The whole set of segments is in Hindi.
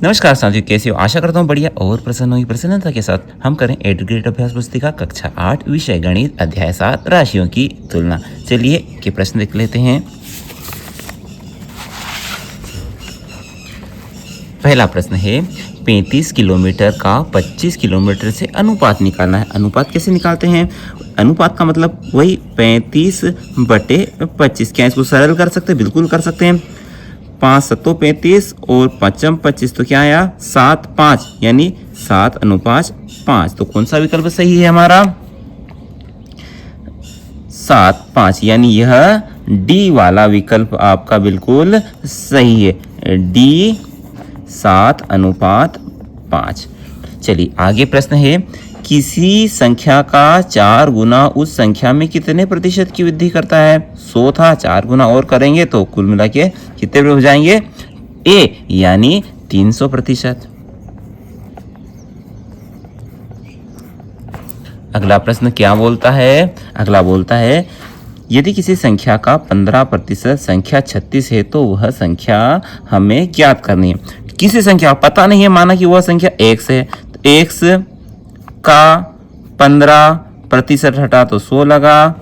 नमस्कार साथियों, कैसे हो? आशा करता हूँ बढ़िया और प्रसन्नता के साथ हम करें एड ग्रेड अभ्यास पुस्तिका कक्षा 8 विषय गणित अध्याय 7 राशियों की तुलना। चलिए के प्रश्न देख लेते हैं। पहला प्रश्न है 35 किलोमीटर का 25 किलोमीटर से अनुपात निकालना है। अनुपात कैसे निकालते हैं? अनुपात का मतलब वही 35/25। क्या इसको सरल कर सकते हैं? बिल्कुल कर सकते हैं। 5 7 35 और 5 25 तो क्या आया 7 5 यानी 7:5। तो कौन सा विकल्प सही है हमारा? 7 5 यानी यह डी वाला विकल्प आपका बिल्कुल सही है। डी 7:5। चलिए आगे प्रश्न है, किसी संख्या का 4 गुना उस संख्या में कितने प्रतिशत की वृद्धि करता है? 100 था, 4 गुना और करेंगे तो कुल मिला के कितने हो जाएंगे? ए यानी 300%। अगला प्रश्न क्या बोलता है? अगला बोलता है, यदि किसी संख्या का 15% संख्या 36 है तो वह संख्या हमें ज्ञात करनी है। किसी संख्या पता नहीं है, माना कि वह संख्या x है, तो x का 15% हटा तो 100 लगा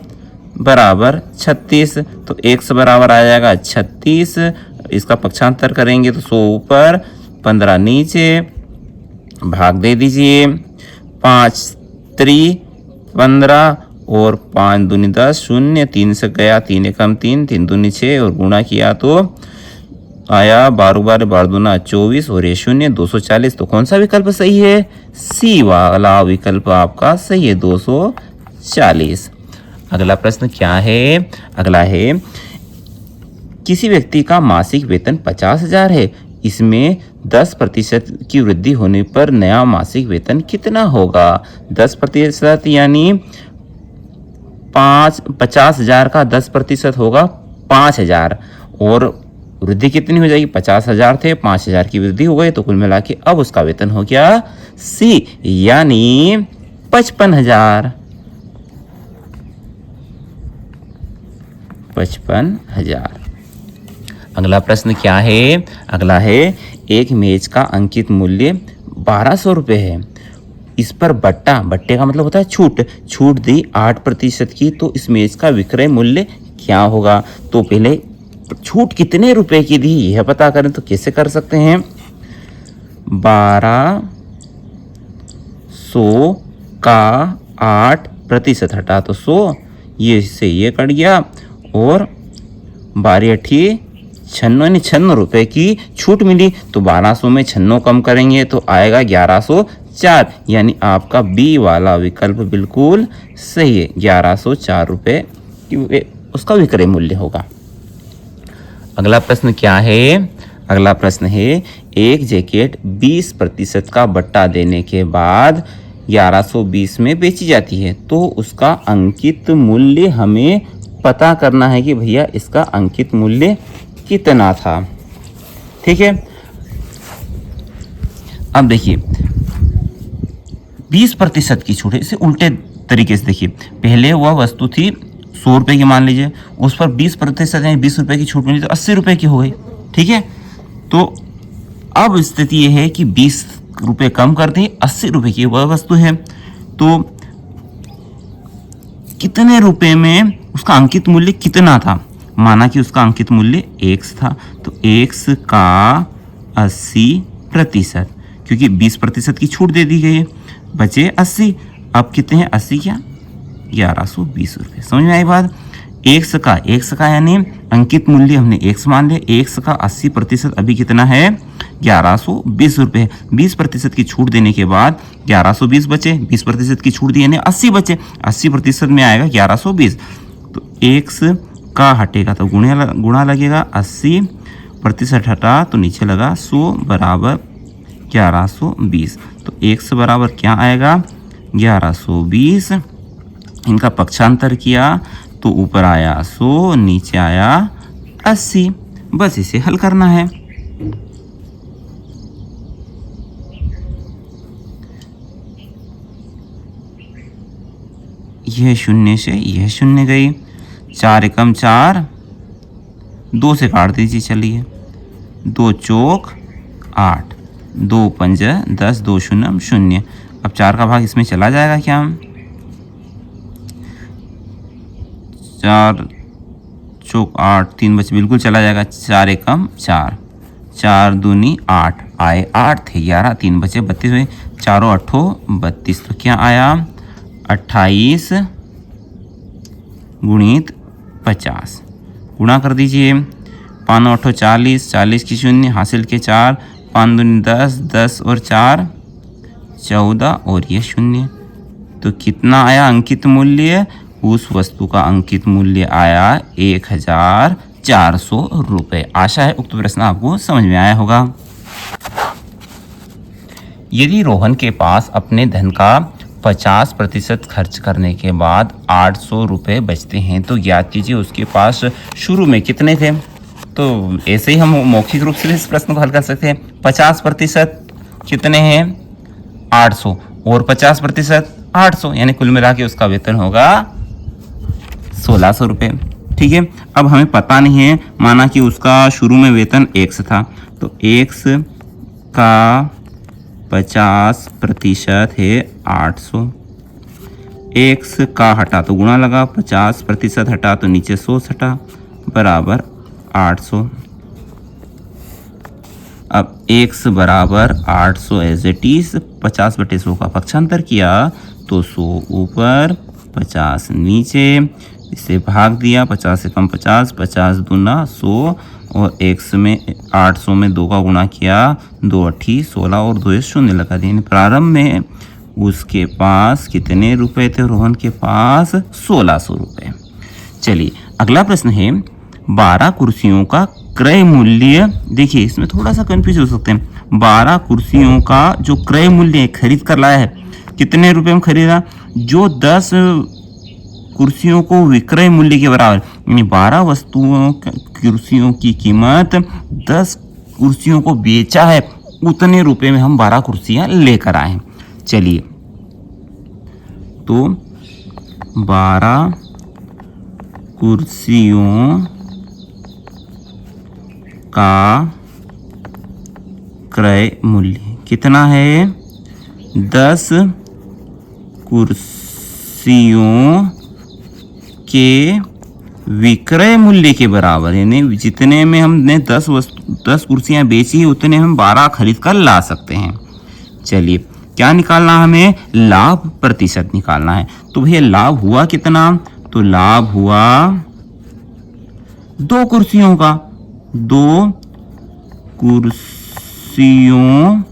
बराबर 36। तो x बराबर आ जाएगा 36। इसका पक्षांतर करेंगे तो 100 ऊपर 15 नीचे, भाग दे दीजिए। 5 3 15 और 5 दूनी 10, 0 3 से गया, 3 एकम 3, 3 दूनी 6 और गुणा किया तो आया 12 12 12 दूना 24 और ये 0 240। तो कौन सा विकल्प सही है? सी वाला विकल्प आपका सही है, 240। अगला प्रश्न क्या है? अगला है, किसी व्यक्ति का मासिक वेतन 50,000 है, इसमें 10% की वृद्धि होने पर नया मासिक वेतन कितना होगा? 10% यानी 50,000 का 10% होगा 5,000 और वृद्धि कितनी हो जाएगी? 50,000 थे, 5,000 की वृद्धि हो गई तो कुल मिला के अब उसका वेतन हो गया सी यानी 55,000। 55,000। अगला प्रश्न क्या है? अगला है, एक मेज का अंकित मूल्य 1200 रुपये है, इस पर बट्टे का मतलब होता है छूट दी 8% की, तो इस मेज का विक्रय मूल्य क्या होगा? तो पहले छूट कितने रुपए की दी यह पता करें तो कैसे कर सकते हैं? 1200 का 8% हटा तो 100, ये से ये कट गया और 12 8 96 रुपए की छूट मिली। तो 1200 में 96 कम करेंगे तो आएगा 1104 यानी आपका बी वाला विकल्प बिल्कुल सही है, 1104 रुपये उसका विक्रय मूल्य होगा। अगला प्रश्न क्या है? अगला प्रश्न है, एक जैकेट 20% का बट्टा देने के बाद 1120 में बेची जाती है, तो उसका अंकित मूल्य हमें पता करना है कि भैया इसका अंकित मूल्य कितना था। ठीक है, अब देखिए 20% की छूट है, इसे उल्टे तरीके से देखिए। पहले वह वस्तु थी 100 रुपये की, मान लीजिए, उस पर 20% यानी 20 रुपये की छूट मिली तो 80 रुपये की हो गई। ठीक है, तो अब स्थिति यह है कि 20 रुपये कम कर दें, 80 रुपये की वह वस्तु है, तो कितने रुपए में उसका अंकित मूल्य कितना था? माना कि उसका अंकित मूल्य x था, तो x का 80%, क्योंकि 20% की छूट दे दी गई है, बचे 80। अब कितने हैं? 80 क्या 1120 रुपये। समझ में आई बात? x का यानी अंकित मूल्य हमने x मान लिया, x का 80% अभी कितना है? 1120 रुपये। 20% की छूट देने के बाद 1120 बचे, 20% की छूट दी यानी 80 बचे, 80% में आएगा 1120। तो x का हटेगा तो गुणा लगेगा, 80% हटा तो नीचे लगा 100 बराबर 1120। तो x बराबर क्या आएगा? 1120। इनका पक्षांतर किया तो ऊपर आया 100, नीचे आया 80। बस इसे हल करना है। यह 0 से यह 0 गई, 4 एकम 4, 2 से काट दीजिए। चलिए 2 चौक 8, 2 पंज 10, 2 शून्य 0। अब 4 का भाग इसमें चला जाएगा क्या? 4 चौक 8, 3 बचे, बिल्कुल चला जाएगा। 4 एकम 4, 4 दूनी 8, आए 8 थे 11, 3 बचे 32 हुए, 4 8 32। तो क्या आया? 28 गुणित 50। गुणा कर दीजिए। 5 8 40, 40 की शून्य हासिल के 4, 5 दूनी 10, 10 और 4 14 और ये शून्य। तो कितना आया अंकित मूल्य? उस वस्तु का अंकित मूल्य आया 1400 रुपये। आशा है उक्त प्रश्न आपको समझ में आया होगा। यदि रोहन के पास अपने धन का 50% खर्च करने के बाद 800 रुपये बचते हैं तो ज्ञात कीजिए उसके पास शुरू में कितने थे। तो ऐसे ही हम मौखिक रूप से इस प्रश्न को हल कर सकते हैं। 50% कितने हैं? 800 और 50% 800, यानी कुल मिला के उसका वेतन होगा 1600 रुपये। ठीक है, अब हमें पता नहीं है, माना कि उसका शुरू में वेतन x था, तो x का 50% है 800। x का हटा तो गुणा लगा, 50% हटा तो नीचे 100 हटा, बराबर 800। अब x बराबर 800 एज इट इज, 50/100 का पक्षांतर किया तो 100 ऊपर 50 नीचे, इसे भाग दिया, 50 से कम 50, 50 दूना 100 और x में 800 में 2 का गुणा किया, 2 8 16 और 2 शून्य लगा दिए। प्रारंभ में उसके पास कितने रुपए थे? रोहन के पास 1600 रुपये। चलिए अगला प्रश्न है, 12 कुर्सियों का क्रय मूल्य। देखिए इसमें थोड़ा सा कंफ्यूज हो सकते हैं। 12 कुर्सियों का जो क्रय मूल्य है, खरीद कर लाया है, कितने रुपए में खरीदा? जो 10 कुर्सियों को विक्रय मूल्य के बराबर, यानी 12 वस्तुओं कुर्सियों की कीमत 10 कुर्सियों को बेचा है, उतने रुपए में हम 12 कुर्सियां लेकर आए। चलिए तो 12 कुर्सियों का क्रय मूल्य कितना है? 10 कुर्सियों के विक्रय मूल्य के बराबर, यानी जितने में हमने 10 कुर्सियां बेची उतने हम 12 खरीद कर ला सकते हैं। चलिए क्या निकालना, हमें लाभ प्रतिशत निकालना है। तो भैया लाभ हुआ कितना? तो लाभ हुआ 2 कुर्सियों का, 2 कुर्सियों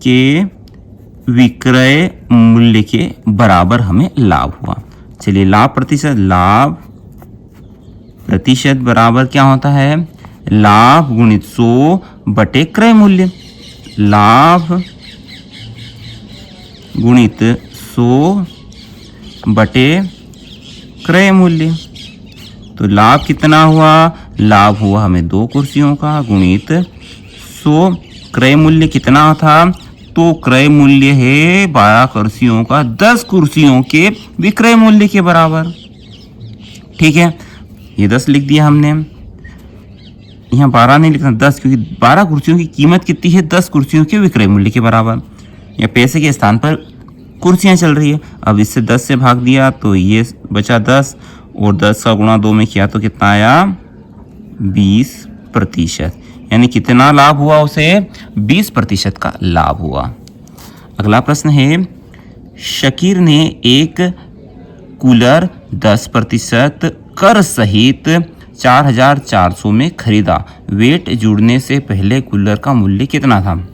के विक्रय मूल्य के बराबर हमें लाभ हुआ। चलिए लाभ प्रतिशत बराबर क्या होता है? लाभ गुणित 100 बटे क्रय मूल्य। लाभ गुणित 100 बटे क्रय मूल्य। तो लाभ कितना हुआ? लाभ हुआ हमें 2 कुर्सियों का गुणित 100। क्रय मूल्य कितना था? तो क्रय मूल्य है 12 कुर्सियों का 10 कुर्सियों के विक्रय मूल्य के बराबर। ठीक है, ये 10 लिख दिया हमने, यहाँ 12 नहीं लिखना, 10, क्योंकि 12 कुर्सियों की कीमत कितनी है? 10 कुर्सियों के विक्रय मूल्य के बराबर। या पैसे के स्थान पर कुर्सियां चल रही है। अब इससे 10 से भाग दिया तो ये बचा 10, और 10 का गुणा 2 में किया तो कितना आया? 20%। यानी कितना लाभ हुआ उसे? 20% का लाभ हुआ। अगला प्रश्न है, शकीर ने एक कूलर 10% कर सहित 4400 में खरीदा। वेट जुड़ने से पहले कूलर का मूल्य कितना था?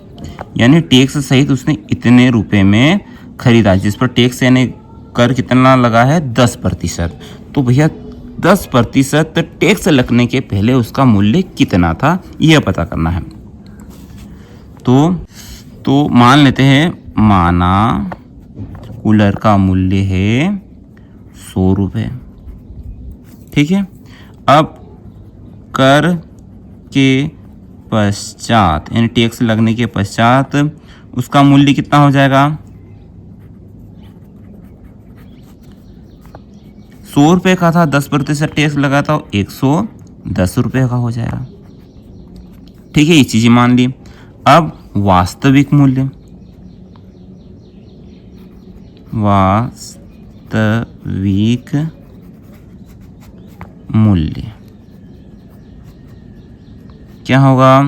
यानी टैक्स सहित उसने इतने रुपए में खरीदा, जिस पर टैक्स यानी कर कितना लगा है? 10%। तो भैया 10% टैक्स लगने के पहले उसका मूल्य कितना था, यह पता करना है। तो मान लेते हैं, माना कूलर का मूल्य है 100 रुपये। ठीक है, अब कर के पश्चात यानी टैक्स लगने के पश्चात उसका मूल्य कितना हो जाएगा? 100 रुपये का था, 10% टैक्स लगा था, 110 रुपये का हो जाएगा। ठीक है, ये चीज़ें मान ली। अब वास्तविक मूल्य, वास्तविक मूल्य क्या होगा?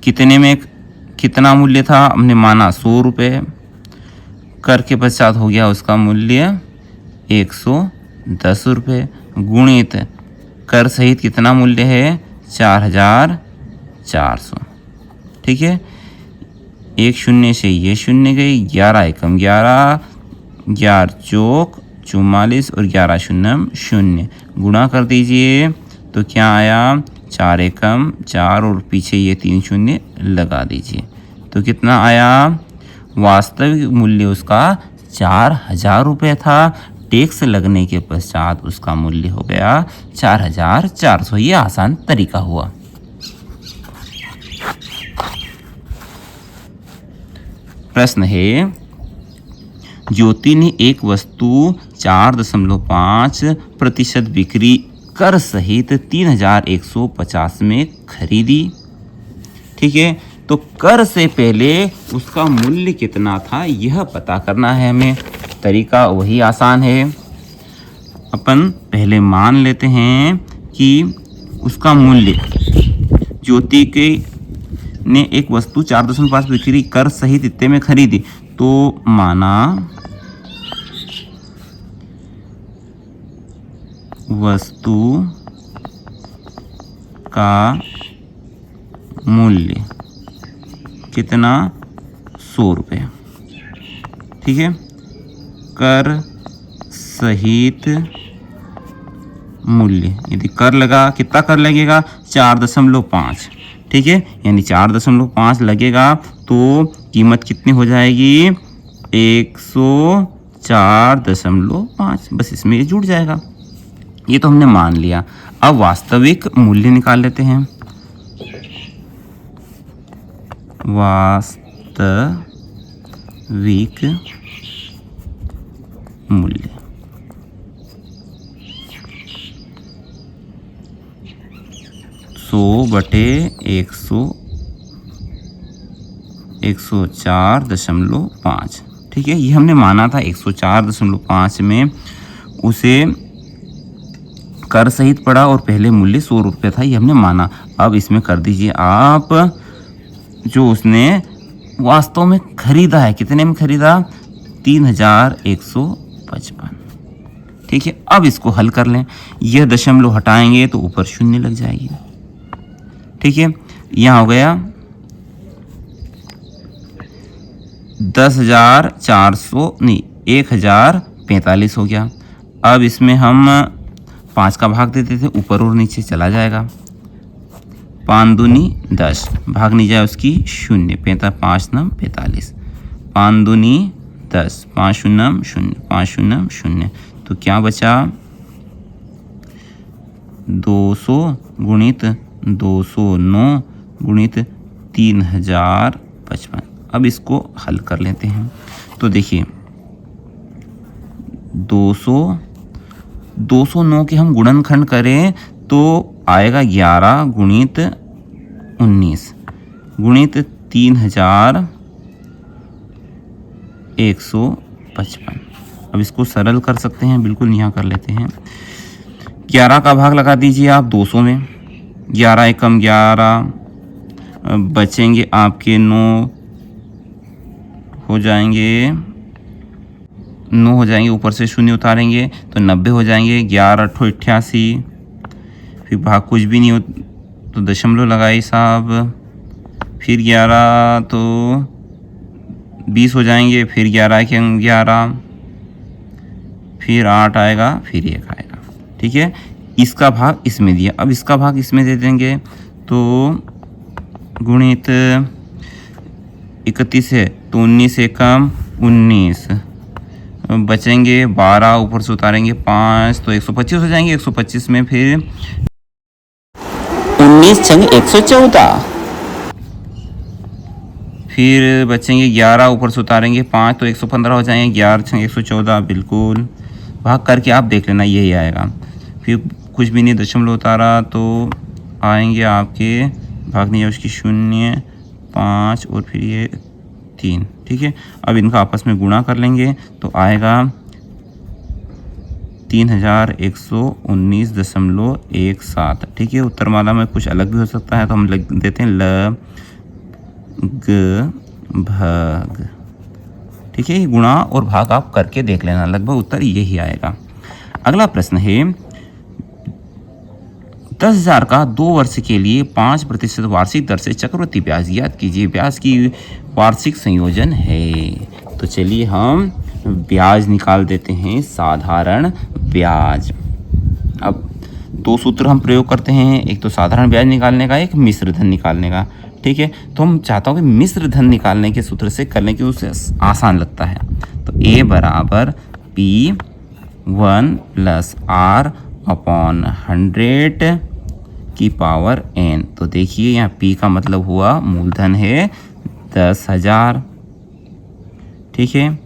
कितने में कितना मूल्य था? हमने माना 100 रुपये, कर के पश्चात हो गया उसका मूल्य 110 रुपये, गुणित कर सहित कितना मूल्य है? 4400। ठीक है, एक शून्य से ये शून्य गई, 11 एकम 11, 11 चौक 44 और 11 शून्यम 0, गुणा कर दीजिए तो क्या आया? 4 एकम 4 और पीछे ये 3 शून्य लगा दीजिए तो कितना आया? वास्तविक मूल्य उसका 4000 रुपये था। टैक्स लगने के पश्चात उसका मूल्य हो गया 4400। ये आसान तरीका हुआ। प्रश्न है, ज्योति ने एक वस्तु 4.5% बिक्री कर सहित 3150 में खरीदी। ठीक है, तो कर से पहले उसका मूल्य कितना था यह पता करना है हमें। तरीका वही आसान है। अपन पहले मान लेते हैं कि उसका मूल्य, ज्योति के ने एक वस्तु 4.5 बिक्री कर सहित इतने में खरीदी, तो माना वस्तु का मूल्य कितना? 100 रुपये। ठीक है, कर सहित मूल्य, यदि कर लगा, कितना कर लगेगा? 4.5। ठीक है, यानी 4.5 लगेगा तो कीमत कितनी हो जाएगी? 104.5। बस इसमें ये जुड़ जाएगा। ये तो हमने मान लिया। अब वास्तविक मूल्य निकाल लेते हैं। वास्तविक मूल्य 104.5। ठीक है, ये हमने माना था 104.5 में उसे कर सहित पड़ा और पहले मूल्य 100 रुपये था, ये हमने माना। अब इसमें कर दीजिए आप जो उसने वास्तव में खरीदा है, कितने में खरीदा? 3155। ठीक है, अब इसको हल कर लें। यह दशमलव हटाएंगे तो ऊपर शून्य लग जाएगी। ठीक है, यहाँ हो गया 10,400 नहीं 1045 हो गया। अब इसमें हम 5 का भाग देते थे, ऊपर और नीचे चला जाएगा। 5 दूनी 10, भाग नहीं जाए उसकी 0, 5 नम 45, 5 दूनी 10, 5 शून्यम 0, 5 शून्यम 0, तो क्या बचा? 200 गुणित 209 गुणित 3055। अब इसको हल कर लेते हैं। तो देखिए 209 के हम गुणनखंड करें तो आएगा 11 गुणित 19 गुणित 3155। अब इसको सरल कर सकते हैं, बिल्कुल यहाँ कर लेते हैं। 11 का भाग लगा दीजिए आप 200 में, 11 एकम 11, बचेंगे आपके 9 हो जाएंगे, 9 हो जाएंगे, ऊपर से शून्य उतारेंगे तो 90 हो जाएंगे। 11 8 88, फिर भाग कुछ भी नहीं हो तो दशमलव लगाई साहब, फिर 11 तो 20 हो जाएंगे, फिर 11 के 11, फिर 8 आएगा, फिर 1 आएगा। ठीक है, इसका भाग इसमें दिया, अब इसका भाग इसमें दे देंगे तो गुणित 31 है तो 19 एकम 19, बचेंगे 12, ऊपर से उतारेंगे 5 तो 125 हो जाएंगे। 125 में फिर 19 छंग 114, फिर बचेंगे 11, ऊपर से उतारेंगे 5 तो 115 हो जाएंगे। 11 छंग 114, बिल्कुल भाग करके आप देख लेना यही आएगा। फिर कुछ भी नहीं, दशमलव उतारा तो आएंगे आपके, भाग नहीं है उसकी 0, 5 और फिर ये 3। ठीक है, अब इनका आपस में गुणा कर लेंगे तो आएगा 3119.17। ठीक है, उत्तरमाला में कुछ अलग भी हो सकता है तो हम लिख देते हैं ल ग भाग। ठीक है, ये गुणा और भाग आप करके देख लेना, लगभग उत्तर यही आएगा। अगला प्रश्न है 10,000 का 2 वर्ष के लिए 5% वार्षिक दर से चक्रवृद्धि ब्याज याद कीजिए। ब्याज की वार्षिक संयोजन है। तो चलिए हम ब्याज निकाल देते हैं, साधारण ब्याज। अब 2 सूत्र हम प्रयोग करते हैं, एक तो साधारण ब्याज निकालने का, एक मिश्र धन निकालने का। ठीक है, तो हम चाहता हूँ कि मिश्र धन निकालने के सूत्र से करने की उससे आसान लगता है। तो A बराबर P1 + R/100 की पावर n। तो देखिए यहाँ P का मतलब हुआ मूलधन है 10,000। ठीक है,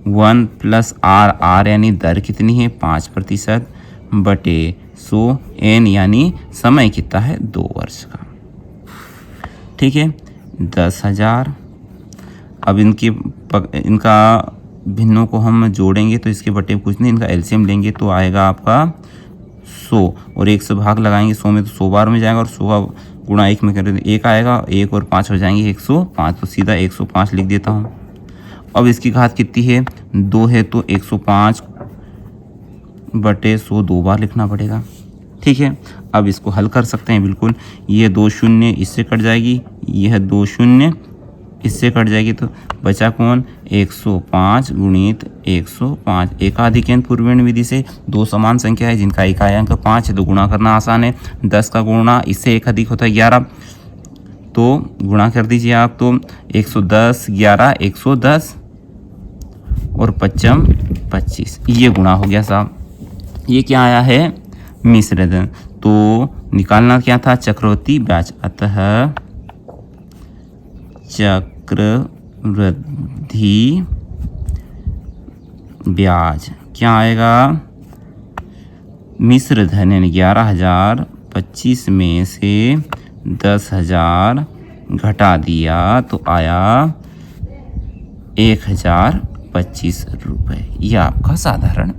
1 + R यानी दर कितनी है 5% बटे 100, n यानी समय कितना है 2 वर्ष का। ठीक है, 10,000। अब इनका भिन्नों को हम जोड़ेंगे तो इसके बटे कुछ नहीं, इनका एलसीएम लेंगे तो आएगा आपका 100 और 1 से भाग लगाएंगे 100 में तो 100 बार में जाएगा और 100 का गुणा 1 में करें तो 1 आएगा, 1 और 5 हो जाएंगे 105। तो सीधा 105 लिख देता हूँ। अब इसकी घात कितनी है 2 है तो 105 बटे 100 2 बार लिखना पड़ेगा। ठीक है, अब इसको हल कर सकते हैं बिल्कुल। ये 2 शून्य इससे कट जाएगी, यह 2 शून्य इससे कट जाएगी, तो बचा कौन 105 गुणित 105। एकाधिकन पूर्वेण विधि से 2 समान संख्या है जिनका इकाई अंक 5 है तो गुणा करना आसान है। 10 का गुणा इससे एक अधिक होता है 11, तो गुणा कर दीजिए आप। तो 110 11 110 और 55 25, ये गुणा हो गया साहब। ये क्या आया है मिश्र धन। तो निकालना क्या था चक्रवृद्धि ब्याज, अतः चक्रवृद्धि ब्याज क्या आएगा मिश्र धन यानी 11,000 25 में से 10,000 घटा दिया तो आया 1,025 रुपये। यह आपका साधारण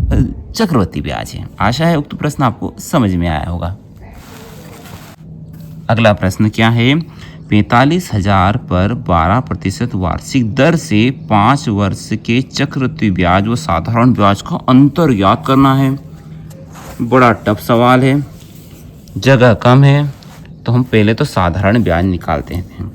चक्रवृद्धि ब्याज है। आशा है उक्त प्रश्न आपको समझ में आया होगा। अगला प्रश्न क्या है 45,000 पर 12% वार्षिक दर से 5 वर्ष के चक्रवृद्धि ब्याज व साधारण ब्याज का अंतर ज्ञात करना है। बड़ा टफ सवाल है, जगह कम है, तो हम पहले तो साधारण ब्याज निकालते हैं।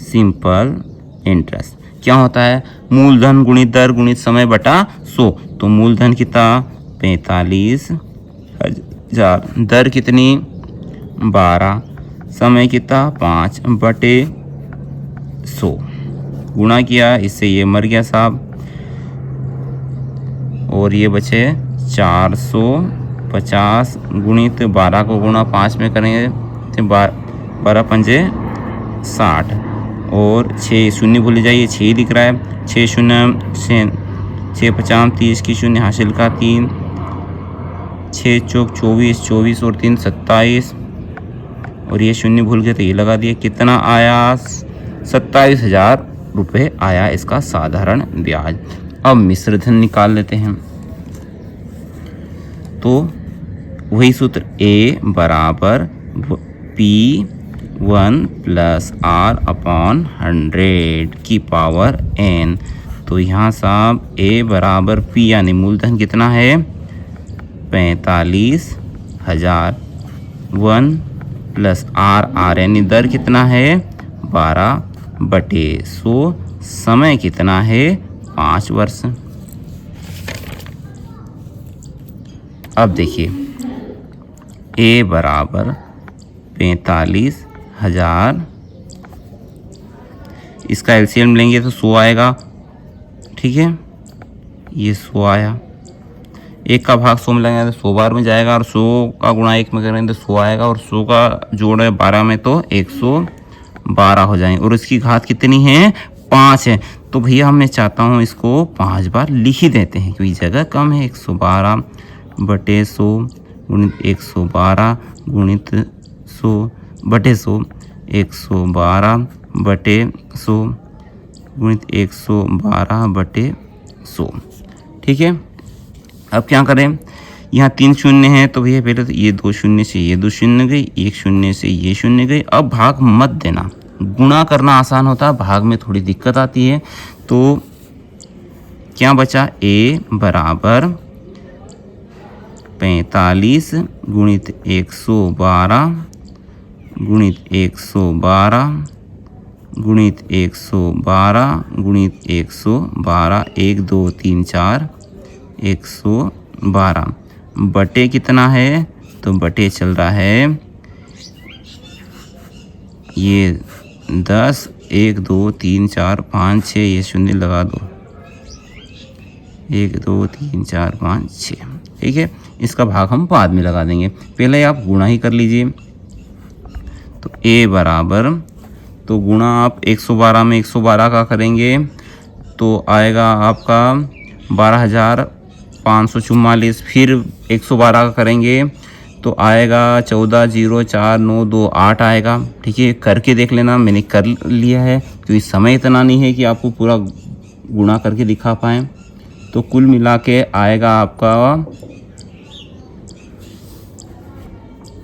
सिंपल इंटरेस्ट क्या होता है मूलधन गुणित दर गुणित समय बटा 100। तो मूलधन कितना 45,000, दर कितनी 12, समय कितना 5 बटे 100, गुणा किया इससे ये मर गया साहब और ये बचे 450 गुणित 12 को गुणा 5 में करेंगे तो 12 पंजे 60 और 6 शून्य भूल जाइए 6 दिख रहा है 6 शून्य 6 50 30 की शून्य हासिल का 3 6 चौक 24 24 और 3 27 और ये शून्य भूल गए तो ये लगा दिए। कितना आया 27,000 रुपये आया इसका साधारण ब्याज। अब मिश्र धन निकाल लेते हैं। तो वही सूत्र A बराबर P1 + R/100 की पावर n। तो यहाँ साहब A बराबर P यानी मूलधन कितना है 45,000 1 + R यानी दर कितना है 12 बटे 100, समय कितना है 5 वर्ष। अब देखिए A बराबर 45,000, इसका एलसीएम लेंगे तो 100 आएगा। ठीक है, ये 100 आया, 1 का भाग 100 में लगेगा तो 100 बार में जाएगा और 100 का गुणा 1 में करेंगे तो 100 आएगा और 100 का जोड़ है 12 में तो 112 हो जाएंगे और इसकी घात कितनी है 5 है। तो भैया मैं चाहता हूँ इसको 5 बार लिख ही देते हैं क्योंकि जगह कम है। 112 बटे 100 गुणित 112 गुणित 100 बटे 100, 112 बटे 100 गुणित 112 बटे 100। ठीक है, अब क्या करें, यहाँ 3 शून्य हैं तो भैया पहले तो ये 2 शून्य से ये 2 शून्य गई, 1 शून्य से ये शून्य गई। अब भाग मत देना, गुणा करना आसान होता है, भाग में थोड़ी दिक्कत आती है। तो क्या बचा, a बराबर 45 गुणित 112 गुणित 112 गुणित 112 गुणित 112, 1 2 3 4 112 बटे कितना है, तो बटे चल रहा है ये 10, 1 2 3 4 5 6, ये शून्य लगा दो, 1 2 3 4 5 6। ठीक है, इसका भाग हम बाद में लगा देंगे, पहले आप गुणा ही कर लीजिए। तो a बराबर, तो गुणा आप 112 में 112 का करेंगे तो आएगा आपका 12,544, फिर 112 का करेंगे तो आएगा 14,04928 आएगा। ठीक है, करके देख लेना, मैंने कर लिया है क्योंकि समय इतना नहीं है कि आपको पूरा गुणा करके दिखा पाएँ। तो कुल मिला के आएगा आपका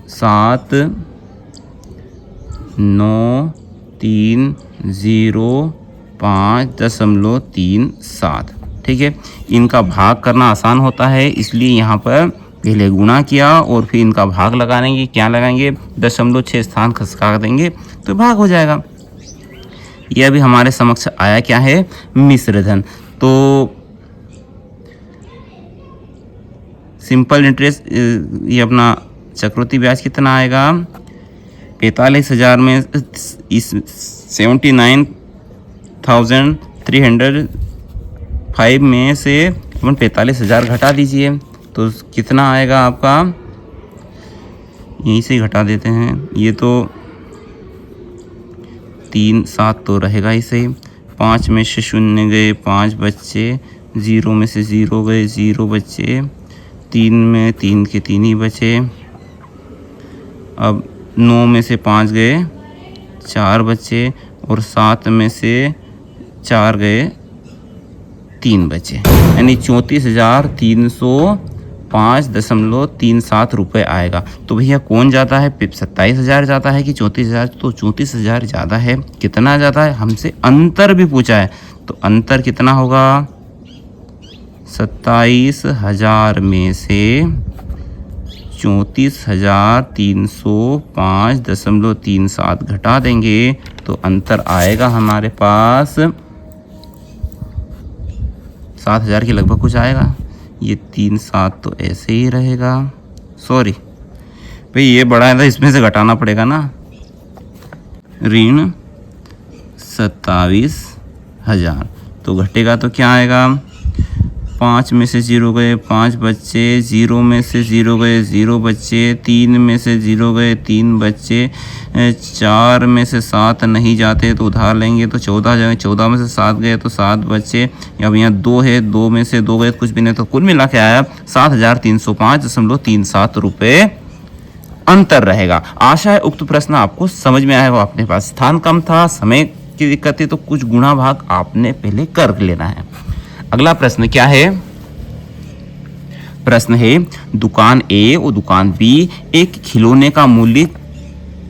7,9,3,0,5.37। ठीक है, इनका भाग करना आसान होता है, इसलिए यहाँ पर पहले गुणा किया और फिर इनका भाग लगाएंगे। क्या लगाएंगे, 0.6 स्थान खसका देंगे तो भाग हो जाएगा। यह भी हमारे समक्ष आया क्या है, मिश्र धन। तो सिंपल इंटरेस्ट, ये अपना चक्रवृद्धि ब्याज कितना आएगा, 45,000 में इस 79,305 में से अपन 45,000 घटा दीजिए तो कितना आएगा आपका, यहीं से घटा देते हैं, ये तो 3 7 तो रहेगा ही सही, 5 में से शून्य गए, 5 बच्चे, 0 में से 0 गए, 0 बच्चे, 3 में 3 के 3 ही बचे। अब 9 में से 5 गए, 4 बचे, और 7 में से 4 गए, 3 बचे, यानी 34,305.37 रुपये आएगा। तो भैया कौन ज़्यादा है, 27,000 ज़्यादा है कि 34,000? तो 34,000 ज़्यादा है। कितना ज़्यादा है, हमसे अंतर भी पूछा है, तो अंतर कितना होगा, 27,000 में से 34,305.37 घटा देंगे तो अंतर आएगा हमारे पास 7,000 के लगभग कुछ आएगा। ये 3 7 तो ऐसे ही रहेगा, सॉरी भाई ये बड़ा है तो इसमें से घटाना पड़ेगा ना, ऋण 27,000 तो घटेगा तो क्या आएगा, 5 में से 0 गए, 5 बच्चे, 0 में से 0 गए, 0 बच्चे, 3 में से 0 गए, 3 बच्चे, 4 में से 7 नहीं जाते तो उधार लेंगे तो 14 जाएंगे, 14 में से 7 गए तो 7 बच्चे, अब यहाँ 2 है, 2 में से 2 गए तो कुछ भी नहीं, तो कुल मिला के आया 7,305.37 रुपये अंतर रहेगा। आशा है उक्त प्रश्न आपको समझ में आया हो। अपने पास स्थान कम था, समय की दिक्कत थी, तो कुछ गुणा भाग आपने पहले कर लेना है। अगला प्रश्न क्या है, प्रश्न है दुकान ए और दुकान बी, एक खिलौने का मूल्य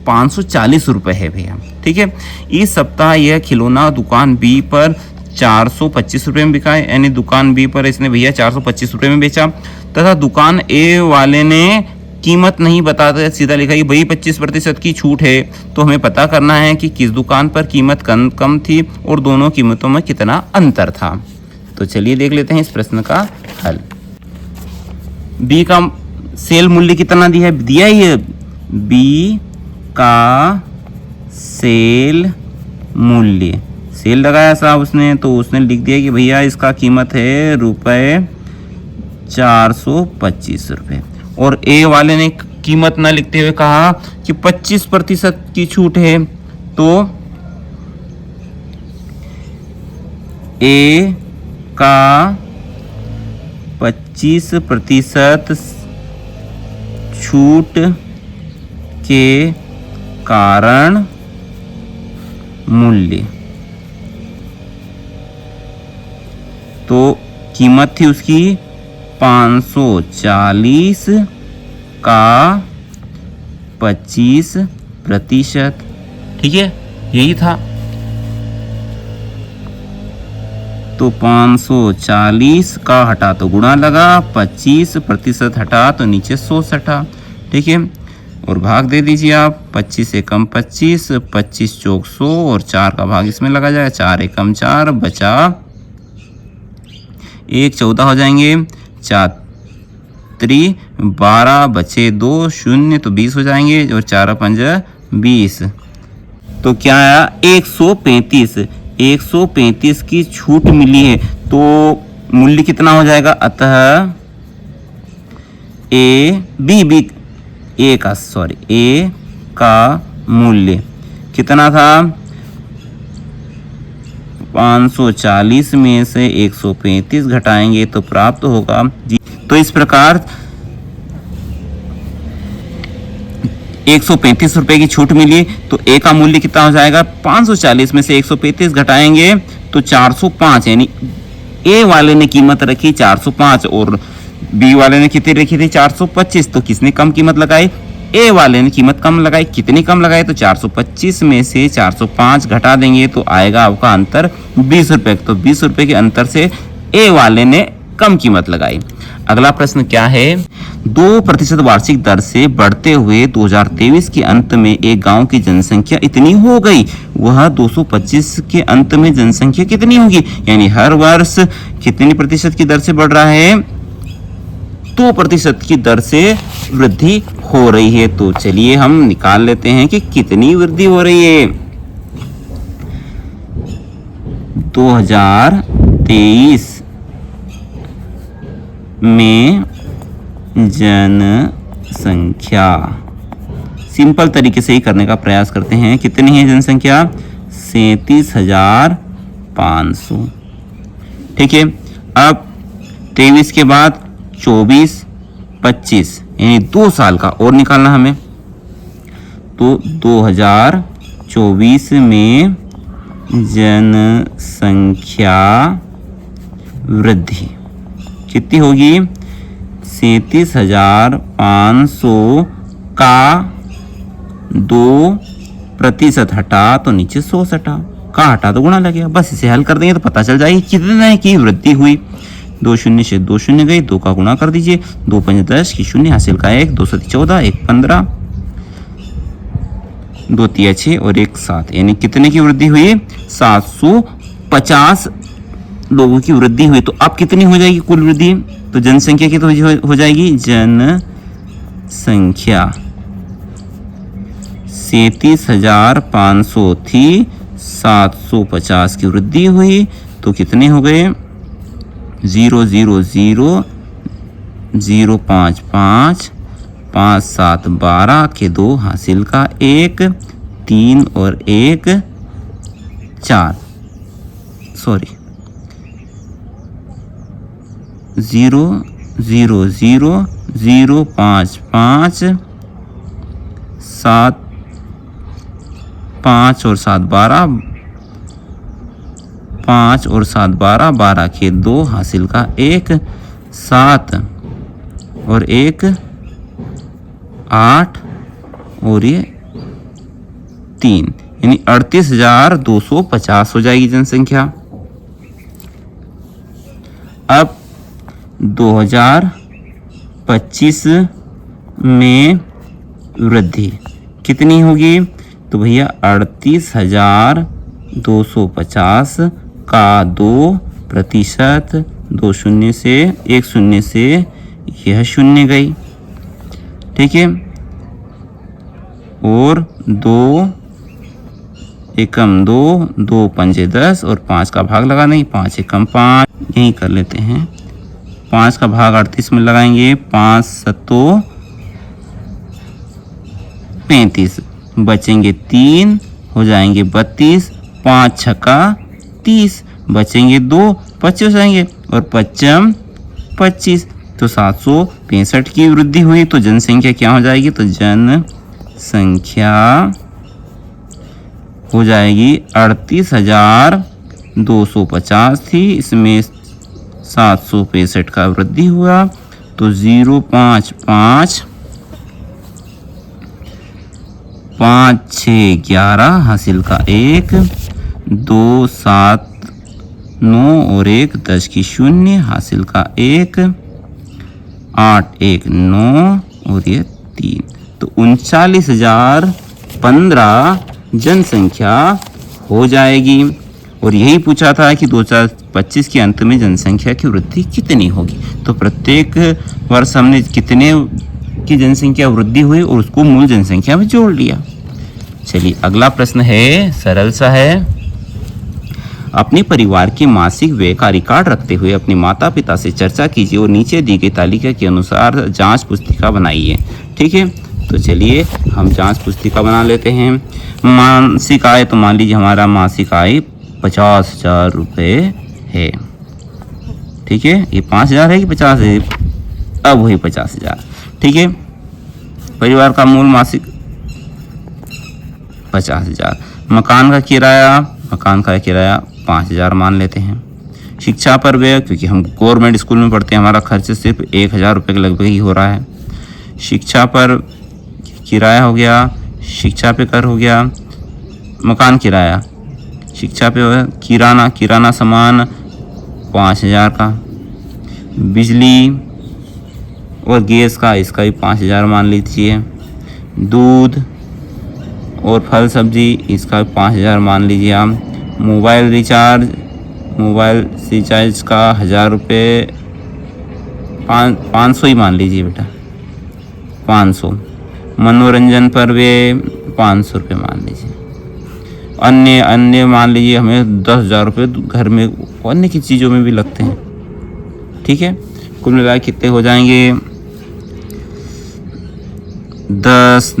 540 रुपये है भैया। ठीक है, इस सप्ताह यह खिलौना दुकान बी पर 425 रुपये में बिका है, यानी दुकान बी पर इसने भैया 425 रुपये में बेचा, तथा दुकान ए वाले ने कीमत नहीं बताते, सीधा लिखा कि भाई 25% की छूट है। तो हमें पता करना है कि किस दुकान पर कीमत कम थी और दोनों कीमतों में कितना अंतर था। तो चलिए देख लेते हैं इस प्रश्न का हल। बी का सेल मूल्य कितना दिया ही है, बी का सेल मूल्य, सेल लगाया साहब उसने, तो उसने लिख दिया कि भैया इसका कीमत है ₹425 रुपये, और ए वाले ने कीमत ना लिखते हुए कहा कि 25% की छूट है, तो ए का 25% छूट के कारण मूल्य। तो कीमत थी उसकी 540 का 25%। ठीक है, यही था। तो 540 का हटा तो गुणा लगा, 25% हटा तो नीचे 100 हटा। ठीक है, और भाग दे दीजिए आप। 25 से कम 25, 25 चौक 100 और 4 का भाग इसमें लगा जाएगा। 4 एकम 4 बचा 1, 14 हो जाएंगे। 4 3 12 बचे 2 0 तो 20 हो जाएंगे और 4 5 20। तो क्या आया 135। 135 की छूट मिली है तो मूल्य कितना हो जाएगा। अतः ए का मूल्य कितना था। 540 में से 135 घटाएंगे तो प्राप्त होगा। तो इस प्रकार 135 रुपए की छूट मिली तो ए का मूल्य कितना हो जाएगा। 540 में से 135 घटाएंगे तो 405, यानी ए वाले ने कीमत रखी 405 और बी वाले ने कितनी रखी थी 425। तो किसने कम कीमत लगाई। ए वाले ने कीमत कम लगाई। कितनी कम लगाई तो 425 में से 405 घटा देंगे तो आएगा आपका अंतर 20 रुपए। तो 20 रुपए के अंतर से ए वाले ने कम कीमत लगाई। अगला प्रश्न क्या है। 2% वार्षिक दर से बढ़ते हुए 2023 के अंत में एक गांव की जनसंख्या इतनी हो गई, वह 225 के अंत में जनसंख्या कितनी होगी। यानी हर वर्ष कितनी प्रतिशत की दर से बढ़ रहा है। 2% की दर से वृद्धि हो रही है। तो चलिए हम निकाल लेते हैं कि कितनी वृद्धि हो रही है। 2023 में जनसंख्या, सिंपल तरीके से ही करने का प्रयास करते हैं। कितनी है जनसंख्या 37,500। ठीक है, अब 23 के बाद 24 25 यानी 2 साल का और निकालना हमें। तो 2024 में जनसंख्या वृद्धि कितनी होगी। 37,500 का 2% हटा तो नीचे 100 हटा, का हटा तो गुणा लग गया। बस इसे हल कर देंगे तो पता चल जाएगी कितने की वृद्धि हुई। 2 शून्य से 2 शून्य गई, 2 का गुणा कर दीजिए। 2 5 10 की शून्य हासिल का 1, 2 7 14, 1 15, 2 3 6 और 1 7, यानी कितने की वृद्धि हुई 750 लोगों की वृद्धि हुई। तो अब कितनी हो जाएगी कुल वृद्धि। तो जनसंख्या की तो हो जाएगी जनसंख्या 37,500 थी, 750 की वृद्धि हुई तो कितने हो गए 0 0 0 0 5 5 5 7 12 के 2 हासिल का 1 3 और 1 4 0 0 0 0 5 5 7 5 और 7 12 5 और 7 12 12 के 2 हासिल का 1 7 और 1 8 और ये 3, यानी 38,250 हो जाएगी जनसंख्या। अब 2025 में वृद्धि कितनी होगी। तो भैया 38,250 का 2%, 2 शून्य से 1 शून्य से यह शून्य गई। ठीक है, और 2 एकम 2, 2 पंजे 10 और 5 का भाग लगा नहीं, 5 एकम 5 यही कर लेते हैं। 5 का भाग 38 में लगाएंगे, 5 7 35, बचेंगे 3 हो जाएंगे 32, 5 छक्का 30, बचेंगे 2 25 हो जाएंगे और 5 25, तो 765 की वृद्धि हुई। तो जनसंख्या क्या हो जाएगी। तो जनसंख्या हो जाएगी 38,250 थी, इसमें 765 का वृद्धि हुआ तो 0555611 हासिल का 1, 2 7 9 और 1 10 की 0 हासिल का 1, 8 1 9 और ये 3, तो 39,015 जनसंख्या हो जाएगी। और यही पूछा था कि 2025 के अंत में जनसंख्या की वृद्धि कितनी होगी। तो प्रत्येक वर्ष हमने कितने की जनसंख्या वृद्धि हुई और उसको मूल जनसंख्या में जोड़ लिया। चलिए अगला प्रश्न है, सरल सा है। अपने परिवार के मासिक व्यय का रिकॉर्ड रखते हुए अपने माता पिता से चर्चा कीजिए और नीचे दी गई तालिका के अनुसार जांच पुस्तिका बनाइए। ठीक है, तो चलिए हम जांच पुस्तिका बना लेते हैं। मासिक आय, तो मान लीजिए हमारा मासिक आय 50,000 रुपये है। ठीक है, ये 5,000 है कि 50 है, अब वही 50,000। ठीक है, परिवार का मूल मासिक 50,000। मकान का किराया 5,000 मान लेते हैं। शिक्षा पर व्यय, क्योंकि हम गवर्नमेंट स्कूल में पढ़ते हैं, हमारा खर्च सिर्फ 1,000 रुपये के लगभग ही हो रहा है। शिक्षा पर किराया हो गया, शिक्षा पे कर हो गया, मकान किराया, शिक्षा पे किराना सामान 5,000 का, बिजली और गैस का, इसका भी 5,000 मान लीजिए, दूध और फल सब्जी, इसका भी 5,000 मान लीजिए आप। मोबाइल रिचार्ज का 1,000 रुपये, 500 ही मान लीजिए बेटा, 500। मनोरंजन पर वे 500 रुपये मान लीजिए। अन्य मान लीजिए हमें 10,000 रुपये घर में अन्य की चीज़ों में भी लगते हैं। ठीक है, कुल मिला कितने हो जाएंगे? 10,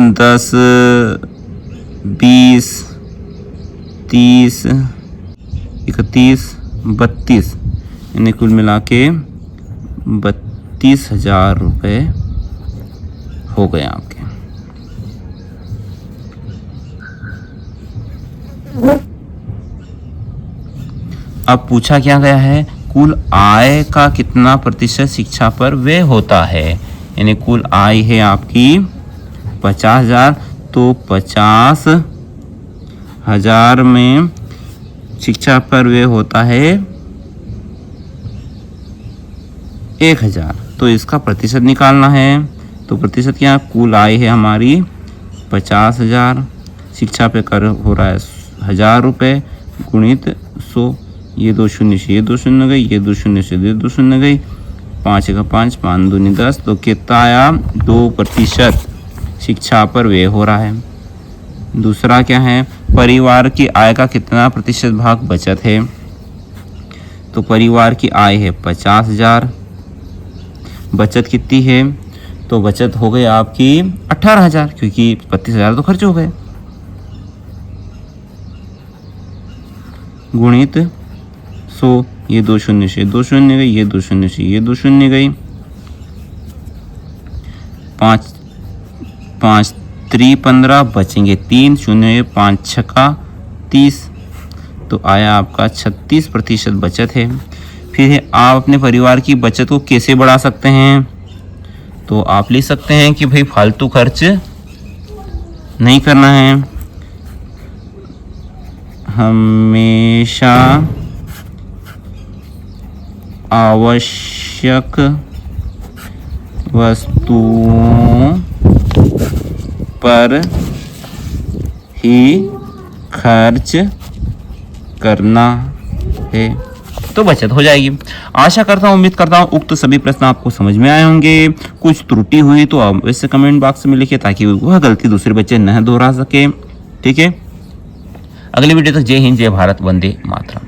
20, 30, 31, 32, यानी कुल मिला के 32,000 रुपये हो गए आपके। अब पूछा क्या गया है, कुल आय का कितना प्रतिशत शिक्षा पर व्यय होता है। यानी कुल आय है आपकी 50,000, तो 50,000 में शिक्षा पर व्यय होता है 1,000, तो इसका प्रतिशत निकालना है। तो प्रतिशत क्या, कुल आय है हमारी 50,000, शिक्षा पे कर हो रहा है 1,000 रुपये, गुणित 100, ये 2 शून्य से ये 2 शून्य गई, ये 2 शून्य से ये 2 शून्य गई, 5 का 5, 5 दूनी 10, तो कितना आया, 2% शिक्षा पर व्यय हो रहा है। दूसरा क्या है, परिवार की आय का कितना प्रतिशत भाग बचत है। तो परिवार की आय है 50,000, बचत कितनी है, तो बचत हो गई आपकी 18,000, क्योंकि 32,000 तो खर्च हो गए, गुणित 100, ये 2 शून्य से 2 शून्य गई, ये 2 शून्य से ये 2 शून्य गई, 5 3 15, बचेंगे 3 शून्य, 5 6 30, तो आया आपका 36% बचत है। फिर आप अपने परिवार की बचत को कैसे बढ़ा सकते हैं, तो आप लिख सकते हैं कि भाई फालतू खर्च नहीं करना है, हमेशा आवश्यक वस्तुओं पर ही खर्च करना है, तो बचत हो जाएगी। आशा करता हूँ, उम्मीद करता हूँ उक्त सभी प्रश्न आपको समझ में आए होंगे। कुछ त्रुटि हुई तो आप वैसे कमेंट बॉक्स में लिखिए, ताकि वह गलती दूसरे बच्चे न दोहरा सके। ठीक है, अगली वीडियो तक जय हिंद, जय भारत, वंदे मातरम।